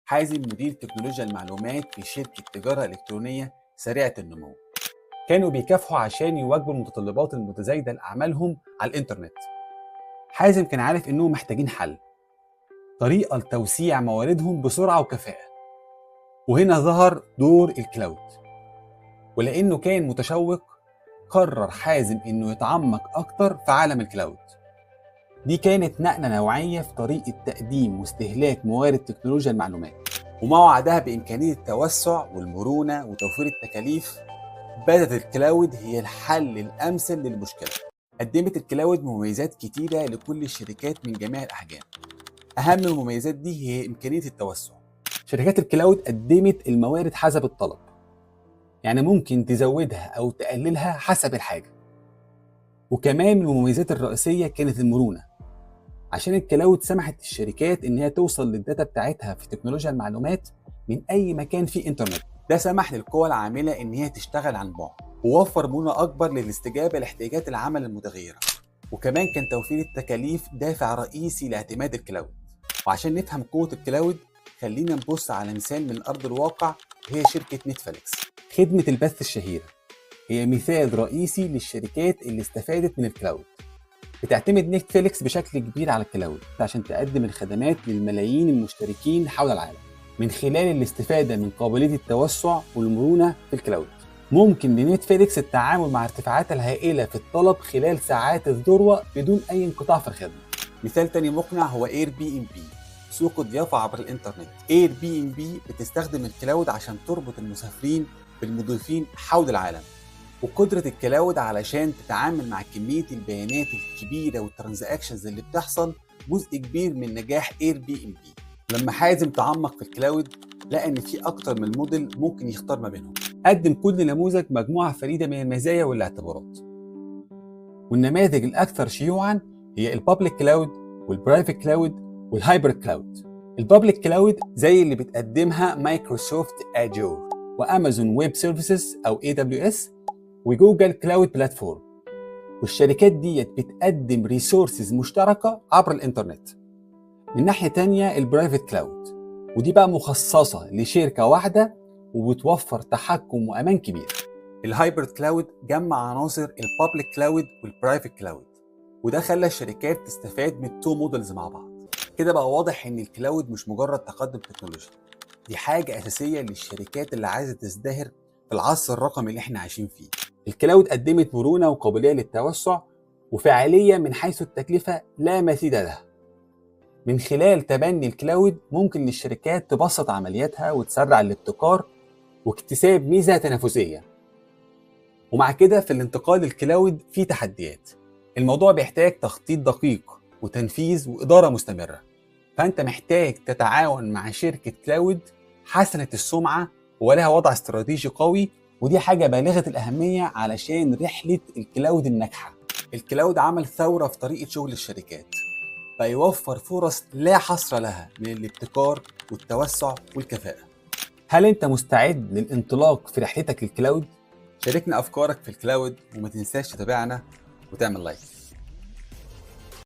حازم مدير تكنولوجيا المعلومات في شركة تجارة إلكترونية سريعة النمو. كانوا بيكافحوا عشان يواجهوا المتطلبات المتزايدة لأعمالهم على الإنترنت. حازم كان عارف إنهم محتاجين حل، طريقة لتوسيع مواردهم بسرعة وكفاءة. وهنا ظهر دور الكلاود، ولأنه كان متشوق قرر حازم إنه يتعمق أكتر في عالم الكلاود. دي كانت نقلة نوعية في طريقة تقديم واستهلاك موارد تكنولوجيا المعلومات، وما وعدها بإمكانية التوسع والمرونة وتوفير التكاليف. بدت الكلاود هي الحل الأمثل للمشكلة. قدمت الكلاود مميزات كتيرة لكل الشركات من جميع الأحجام. أهم المميزات دي هي إمكانية التوسع. شركات الكلاود قدمت الموارد حسب الطلب، يعني ممكن تزودها أو تقللها حسب الحاجة. وكمان من المميزات الرئيسية كانت المرونة، عشان الكلاود سمحت للشركات إن هي توصل للداتا بتاعتها في تكنولوجيا المعلومات من أي مكان فيه إنترنت. ده سمح للقوى العاملة إن هي تشتغل عن بعد، ووفر مرونة أكبر للاستجابة لاحتياجات العمل المتغيرة. وكمان كان توفير التكاليف دافع رئيسي لاعتماد الكلاود. وعشان نفهم قوة الكلاود خلينا نبص على مثال من أرض الواقع، هي شركة نتفليكس. خدمة البث الشهيرة هي مثال رئيسي للشركات اللي استفادت من الكلاود. بتعتمد نتفليكس بشكل كبير على الكلاود عشان تقدم الخدمات للملايين المشتركين حول العالم من خلال الاستفادة من قابلية التوسع والمرونة في الكلاود. ممكن لنتفليكس التعامل مع ارتفاعات الهائلة في الطلب خلال ساعات الذروة بدون أي انقطاع في الخدمة. مثال تاني مقنع هو اير بي ام بي، سوق الضيافة عبر الإنترنت. اير بي ام بي بتستخدم الكلاود عشان تربط المسافرين بالمضيفين حول العالم. وقدرة الكلاود علشان تتعامل مع كمية البيانات الكبيرة والترانزاكشنز اللي بتحصل جزء كبير من نجاح اير بي ام بي. لما حازم تعمق في الكلاود لقى ان في اكتر من موديل ممكن يختار ما بينهم. قدم كل نموذج مجموعة فريدة من المزايا والاعتبارات، والنماذج الاكثر شيوعا هي البابليك كلاود والبرايفت كلاود والهايبرد كلاود. البابليك كلاود زي اللي بتقدمها مايكروسوفت اجور وامازون ويب سيرفيسز او AWS وجوجل كلاود بلاتفورم. والشركات ديت بتقدم ريسورسز مشتركة عبر الانترنت. من ناحية تانية البرايفت كلاود، ودي بقى مخصصة لشركة واحدة وبتوفر تحكم وأمان كبير. الهايبرد كلاود جمع عناصر البابليك كلاود والبرايفت كلاود، وده خلى الشركات تستفاد من التو مودلز مع بعض. كده بقى واضح ان الكلاود مش مجرد تقدم تكنولوجي، دي حاجة أساسية للشركات اللي عايزة تزدهر في العصر الرقمي اللي احنا عايشين فيه. الكلاود قدمت مرونة وقابلية للتوسع وفاعلية من حيث التكلفة لا مثيل لها. من خلال تبني الكلاود ممكن للشركات تبسط عملياتها وتسرع الابتكار واكتساب ميزة تنافسية. ومع كده في الانتقال للكلاود في تحديات. الموضوع بيحتاج تخطيط دقيق وتنفيذ وإدارة مستمرة، فأنت محتاج تتعاون مع شركة كلاود حسنة السمعة ولها وضع استراتيجي قوي، ودي حاجة بالغة الأهمية علشان رحلة الكلاود الناجحة. الكلاود عمل ثورة في طريقة شغل الشركات، فيوفر فرص لا حصر لها من الابتكار والتوسع والكفاءة. هل أنت مستعد للانطلاق في رحلتك للكلاود؟ شاركنا أفكارك في الكلاود وما تنساش تتابعنا وتعمل لايك.